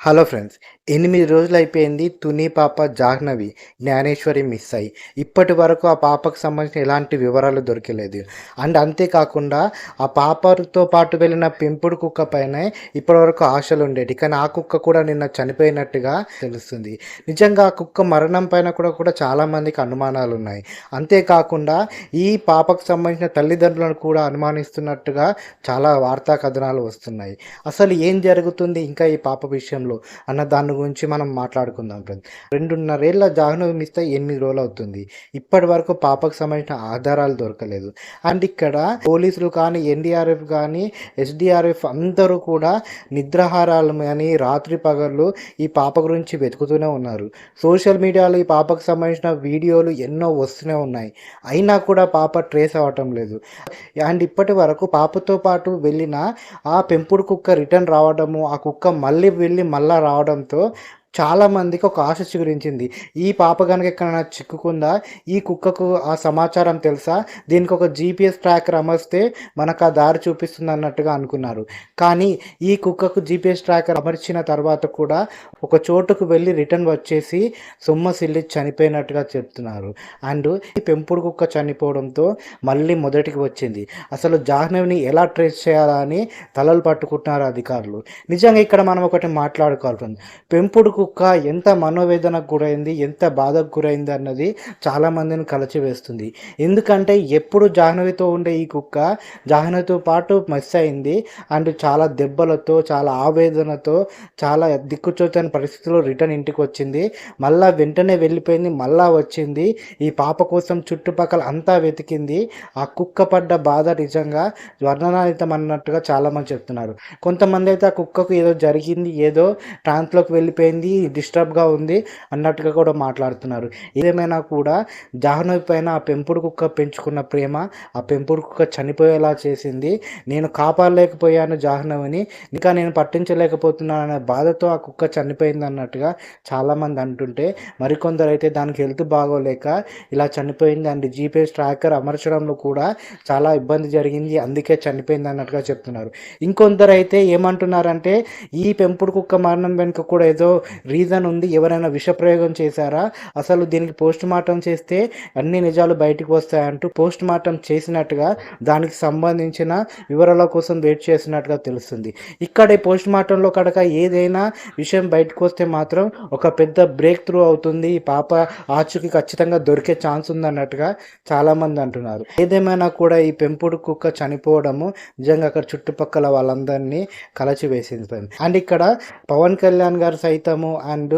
Hello friends. 8 రోజులైపోయింది 'Tuni' పాప 'Jahnavi' 'Gnaneshwari' miss అయ్యి. ఇప్పటి వరకు ఆ పాపకు సంబంధించిన ఎలాంటి వివరాలు దొరకలేదు. అండ్ అంతేకాకుండా ఆ పాపతో పాటు వెళ్ళిన పెంపుడు కుక్క పైనే ఇప్పటివరకు ఆశలుండేటియి. కానీ ఆ కుక్క కూడా నిన్న చనిపోయినట్టుగా తెలుస్తుంది. నిజంగా ఆ కుక్క మరణం పైన కూడా చాలా మందికి అనుమానాలున్నాయి. అంతేకాకుండా ఈ పాపకు సంబంధించిన తల్లిదండ్రులను కూడా అనుమానిస్తున్నట్టుగా చాలా వార్తా కథనాలు వస్తున్నాయి. అసలు ఏం జరుగుతుంది ఇంకా ఈ పాప విషయంలో అన్న దాని గురించి మనం మాట్లాడుకుందాం ఫ్రెండ్స్. 2.5 ఏళ్ల జాహ్నవి మిస్ అయ్యి 8 రోజులవుతుంది. ఇప్పటి వరకు పాపకు సంబంధించిన ఆధారాలు దొరకలేదు. అండ్ ఇక్కడ పోలీసులు కానీ, ఎన్డీఆర్ఎఫ్ కానీ, ఎస్డీఆర్ఎఫ్ అందరూ కూడా నిద్రాహారాలు అని రాత్రి పగళ్ళు ఈ పాప గురించి వెతుకుతూనే ఉన్నారు. సోషల్ మీడియాలో ఈ పాపకు సంబంధించిన వీడియోలు ఎన్నో వస్తూనే ఉన్నాయి. అయినా కూడా పాప ట్రేస్ అవ్వటం లేదు. అండ్ ఇప్పటి వరకు పాపతో పాటు వెళ్ళిన ఆ పెంపుడు కుక్క రిటర్న్ రావడము, ఆ కుక్క మళ్ళీ వెళ్ళి మళ్ళా రావడంతో చాలామందికి ఒక ఆశ చిగురించింది. ఈ పాప గనుక ఎక్కడైనా చిక్కుకుందా? ఈ కుక్కకు ఆ సమాచారం తెలుసా? దీనికి ఒక జీపీఎస్ ట్రాకర్ అమర్స్తే మనకు ఆ దారి చూపిస్తుందన్నట్టుగా అనుకున్నారు. కానీ ఈ కుక్కకు జీపీఎస్ ట్రాకర్ అమర్చిన తర్వాత కూడా ఒక చోటుకు వెళ్ళి రిటర్న్ వచ్చేసి సొమ్మసిల్లి చనిపోయినట్టుగా చెప్తున్నారు. అండ్ ఈ పెంపుడు కుక్క చనిపోవడంతో మళ్ళీ మొదటికి వచ్చింది. అసలు జాహ్నవిని ఎలా ట్రేస్ చేయాలా అని తలలు పట్టుకుంటున్నారు అధికారులు. నిజంగా ఇక్కడ మనం ఒకటి మాట్లాడుకోవాలి. పెంపుడు కుక్క ఎంత మనోవేదనకు గురైంది, ఎంత బాధకు గురైంది అన్నది చాలామందిని కలచివేస్తుంది. ఎందుకంటే ఎప్పుడు జాహ్నవితో ఉండే ఈ కుక్క జాహ్నవితో పాటు మిస్ అయింది. అండ్ చాలా దెబ్బలతో, చాలా ఆవేదనతో, చాలా దిక్కుచోచని పరిస్థితుల్లో రిటర్న్ ఇంటికి వచ్చింది. మళ్ళా వెంటనే వెళ్ళిపోయింది, మళ్ళా వచ్చింది. ఈ పాప కోసం చుట్టుపక్కల అంతా వెతికింది. ఆ కుక్క పడ్డ బాధ నిజంగా వర్ణనాతీతం అన్నట్టుగా చాలామంది చెప్తున్నారు. కొంతమంది అయితే ఆ కుక్కకు ఏదో జరిగింది, ఏదో ట్రాన్స్‌లోకి వెళ్ళిపోయింది, డిస్టర్బ్‌గా ఉంది అన్నట్టుగా కూడా మాట్లాడుతున్నారు. ఏదేమైనా కూడా జాహ్నవి పైన ఆ పెంపుడు కుక్క పెంచుకున్న ప్రేమ ఆ పెంపుడు కుక్క చనిపోయేలా చేసింది. నేను కాపాడలేకపోయాను జాహ్నవిని, ఇంకా నేను పట్టించలేకపోతున్నాననే బాధతో ఆ కుక్క చనిపోయింది అన్నట్టుగా చాలామంది అంటుంటే, మరికొందరైతే దానికి హెల్త్ బాగోలేక ఇలా చనిపోయింది అండ్ జీపీఎస్ ట్రాకర్ అమర్చడంలో కూడా చాలా ఇబ్బంది జరిగింది, అందుకే చనిపోయింది అన్నట్టుగా చెప్తున్నారు. ఇంకొందరైతే ఏమంటున్నారంటే ఈ పెంపుడు కుక్క మరణం వెనుక కూడా ఏదో రీజన్ ఉంది, ఎవరైనా విషప్రయోగం చేశారా, అసలు దీనికి పోస్ట్ మార్టం చేస్తే అన్ని నిజాలు బయటకు వస్తాయంటూ పోస్ట్ మార్టం చేసినట్టుగా దానికి సంబంధించిన వివరాల కోసం వెయిట్ చేసినట్టుగా తెలుస్తుంది. ఇక్కడే పోస్ట్ మార్టంలో కనుక ఏదైనా విషయం బయటకు వస్తే మాత్రం ఒక పెద్ద బ్రేక్ త్రూ అవుతుంది, ఈ పాప ఆచూకీ ఖచ్చితంగా దొరికే ఛాన్స్ ఉందన్నట్టుగా చాలామంది అంటున్నారు. ఏదేమైనా కూడా ఈ పెంపుడు కుక్క చనిపోవడము నిజంగా అక్కడ చుట్టుపక్కల వాళ్ళందరినీ కలచివేసింది. అండ్ ఇక్కడ పవన్ కళ్యాణ్ గారు సైతము అండ్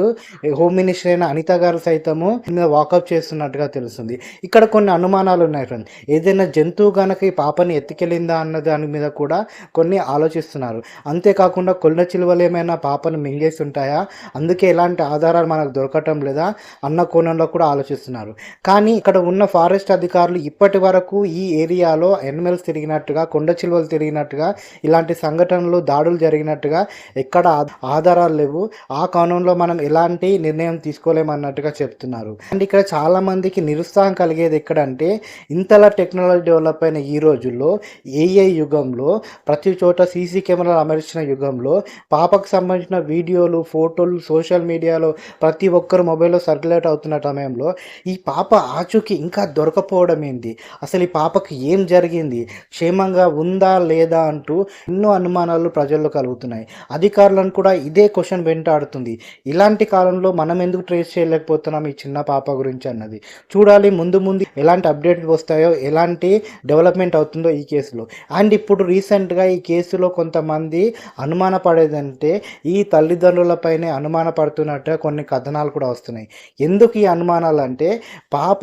హోమ్ మినిస్టర్ అయిన అనిత గారు సైతము మీద వాకప్ చేస్తున్నట్టుగా తెలుస్తుంది. ఇక్కడ కొన్ని అనుమానాలు ఉన్నాయి ఫ్రెండ్స్. ఏదైనా జంతువు గనక ఈ పాపని ఎత్తుకెళ్ళిందా అన్న దాని మీద కూడా కొన్ని ఆలోచిస్తున్నారు. అంతేకాకుండా కొల్ల చిలువలు ఏమైనా పాపను మింగేసి ఉంటాయా, అందుకే ఎలాంటి ఆధారాలు మనకు దొరకటం లేదా అన్న కోణంలో కూడా ఆలోచిస్తున్నారు. కానీ ఇక్కడ ఉన్న ఫారెస్ట్ అధికారులు ఇప్పటి వరకు ఈ ఏరియాలో ఎనిమల్స్ తిరిగినట్టుగా, కొండ చిలువలు తిరిగినట్టుగా, ఇలాంటి సంఘటనలు దాడులు జరిగినట్టుగా ఎక్కడ ఆధారాలు లేవు. ఆ కోణంలో మనం ఎలాంటి నిర్ణయం తీసుకోలేమన్నట్టుగా చెప్తున్నారు. అండ్ ఇక్కడ చాలామందికి నిరుత్సాహం కలిగేది ఎక్కడంటే, ఇంతలా టెక్నాలజీ డెవలప్ అయిన ఈ రోజుల్లో, ఏఐ యుగంలో, ప్రతి చోట సీసీ కెమెరాలు అమర్చిన యుగంలో పాపకు సంబంధించిన వీడియోలు, ఫోటోలు సోషల్ మీడియాలో ప్రతి ఒక్కరు మొబైల్లో సర్క్యులేట్ అవుతున్న సమయంలో ఈ పాప ఆచూకీ ఇంకా దొరకపోవడం ఏంటి, అసలు ఈ పాపకి ఏం జరిగింది, క్షేమంగా ఉందా లేదా అంటూ ఎన్నో అనుమానాలు ప్రజల్లో కలుగుతున్నాయి. అధికారులను కూడా ఇదే క్వశ్చన్ వెంటాడుతుంది. ఇలాంటి కాలంలో మనం ఎందుకు ట్రేస్ చేయలేకపోతున్నాం ఈ చిన్న పాప గురించి అన్నది చూడాలి. ముందు ముందు ఎలాంటి అప్డేట్లు వస్తాయో, ఎలాంటి డెవలప్మెంట్ అవుతుందో ఈ కేసులో. అండ్ ఇప్పుడు రీసెంట్గా ఈ కేసులో కొంతమంది అనుమాన పడేదంటే ఈ తల్లిదండ్రులపైనే అనుమాన పడుతున్నట్టుగా కొన్ని కథనాలు కూడా వస్తున్నాయి. ఎందుకు ఈ అనుమానాలు అంటే, పాప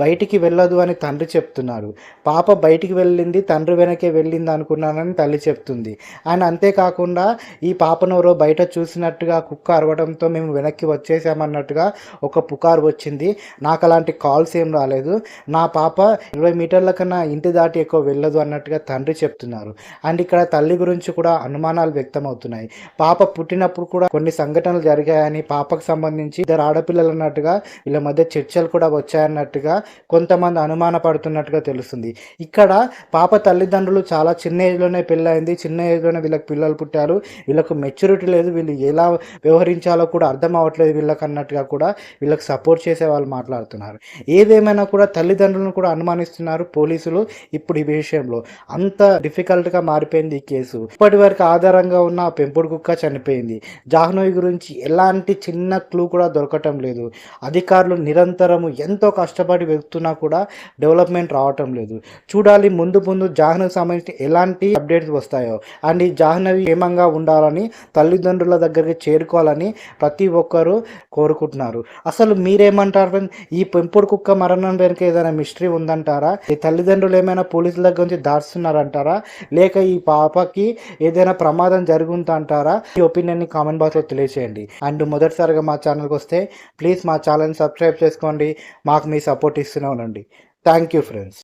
బయటికి వెళ్ళదు అని తండ్రి చెప్తున్నారు. పాప బయటికి వెళ్ళింది, తండ్రి వెనకే వెళ్ళింది అనుకున్నానని తల్లి చెప్తుంది. అండ్ అంతేకాకుండా ఈ పాపనెవరో బయట చూసినట్టుగా కుక్క అరవడం రావడంతో మేము వెనక్కి వచ్చేసామన్నట్టుగా ఒక పుకారు వచ్చింది. నాకు అలాంటి కాల్స్ ఏం రాలేదు. నా పాప 20 మీటర్ల కన్నా ఇంటి దాటి ఎక్కువ వెళ్ళదు అన్నట్టుగా తండ్రి చెప్తున్నారు. అండ్ ఇక్కడ తల్లి గురించి కూడా అనుమానాలు వ్యక్తమవుతున్నాయి. పాప పుట్టినప్పుడు కూడా కొన్ని సంఘటనలు జరిగాయని, పాపకు సంబంధించి ఇద్దరు ఆడపిల్లలు అన్నట్టుగా వీళ్ళ మధ్య చర్చలు కూడా వచ్చాయన్నట్టుగా కొంతమంది అనుమాన పడుతున్నట్టుగా తెలుస్తుంది. ఇక్కడ పాప తల్లిదండ్రులు చాలా చిన్న ఏజ్‌లోనే పెళ్ళయింది. చిన్న ఏజ్‌లోనే వీళ్ళకి పిల్లలు పుట్టారు. వీళ్ళకు మెచ్యూరిటీ లేదు. వీళ్ళు ఎలా వ్యవహరించాలో కూడా అర్థం అవ్వట్లేదు వీళ్ళకన్నట్టుగా కూడా వీళ్ళకి సపోర్ట్ చేసే వాళ్ళు మాట్లాడుతున్నారు. ఏదేమైనా కూడా తల్లిదండ్రులను కూడా అనుమానిస్తున్నారు పోలీసులు ఇప్పుడు ఈ విషయంలో. అంత డిఫికల్ట్‌గా మారిపోయింది ఈ కేసు. ఇప్పటివరకు ఆధారంగా ఉన్న ఆ పెంపుడు కుక్క చనిపోయింది. జాహ్నవి గురించి ఎలాంటి చిన్న క్లూ కూడా దొరకటం లేదు. అధికారులు నిరంతరము ఎంతో కష్టపడి వెతుకుతున్నా కూడా డెవలప్‌మెంట్ రావటం లేదు. చూడాలి ముందు ముందు జాహ్నవికి సంబంధించి ఎలాంటి అప్డేట్స్ వస్తాయో. అండ్ ఈ జాహ్నవి క్షేమంగా ఉండాలని, తల్లిదండ్రుల దగ్గరికి చేరుకోవాలని ప్రతి ఒక్కరూ కోరుకుంటున్నారు. అసలు మీరేమంటారు ఫ్రెండ్స్? ఈ పెంపుడు కుక్క మరణం వెనుక ఏదైనా మిస్టరీ ఉందంటారా? ఈ తల్లిదండ్రులు ఏమైనా పోలీసుల దగ్గర నుంచి దాస్తున్నారంటారా? లేక ఈ పాపకి ఏదైనా ప్రమాదం జరుగుతుందంటారా? మీ ఒపీనియన్‌ని కామెంట్ బాక్స్‌లో తెలియజేయండి. అండ్ మొదటిసారిగా మా ఛానల్‌కి వస్తే ప్లీజ్ మా ఛానల్‌ని సబ్స్క్రైబ్ చేసుకోండి. మాకు మీ సపోర్ట్ ఇస్తూనే ఉండండి. Thank you friends.